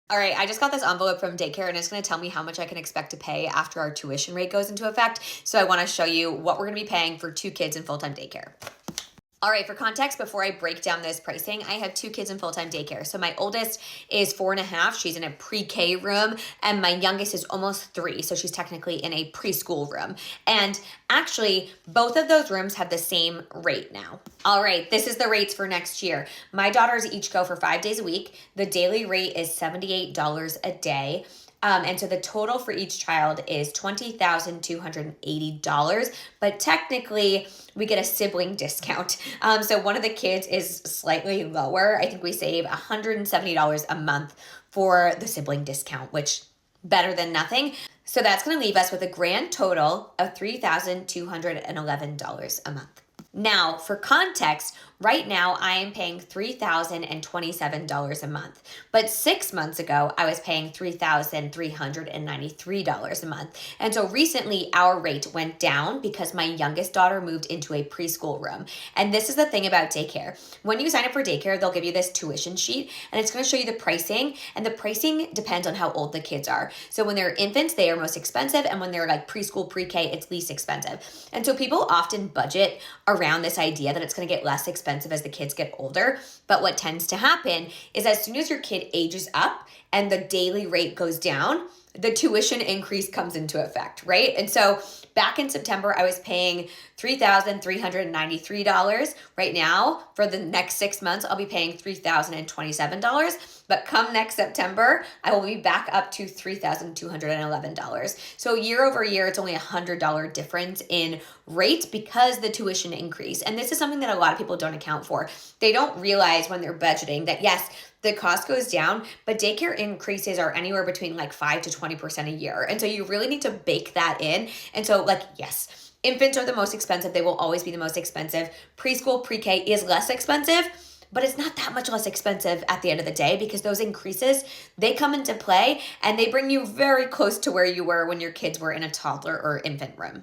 All right, I just got this envelope from Daycare and it's going to tell me how much I can expect to pay after our tuition rate goes into effect. So I want to show you what we're going to be paying for 2 kids in full-time daycare. All right, for context, before I break down this pricing, I have 2 kids in full-time daycare. So my oldest is 4.5. She's in a pre-K room, and my youngest is almost 3. So she's technically in a preschool room. And actually, both of those rooms have the same rate now. All right, this is the rates for next year. My daughters each go for 5 days a week. The daily rate is $78 a day. And so the total for each child is $20,280, but technically we get a sibling discount. So one of the kids is slightly lower. I think we save $170 a month for the sibling discount, which better than nothing. So that's going to leave us with a grand total of $3,211 a month. Now, for context, right now I am paying $3,027 a month. But 6 months ago, I was paying $3,393 a month. And so recently our rate went down because my youngest daughter moved into a preschool room. And this is the thing about daycare. When you sign up for daycare, they'll give you this tuition sheet and it's going to show you the pricing. And the pricing depends on how old the kids are. So when they're infants, they are most expensive. And when they're like preschool, pre-K, it's least expensive. And so people often budget around this idea that it's going to get less expensive as the kids get older. But what tends to happen is as soon as your kid ages up and the daily rate goes down, the tuition increase comes into effect, right? And so back in September, I was paying $3,393. Right now, for the next 6 months, I'll be paying $3,027. But come next September, I will be back up to $3,211. So year over year, it's only a $100 difference in rate because the tuition increase. And this is something that a lot of people don't account for. They don't realize when they're budgeting that yes, the cost goes down, but daycare increases are anywhere between like 5 to 20% a year. And so you really need to bake that in. And so yes, infants are the most expensive. They will always be the most expensive. Preschool, pre-K is less expensive, but it's not that much less expensive at the end of the day because those increases, they come into play and they bring you very close to where you were when your kids were in a toddler or infant room.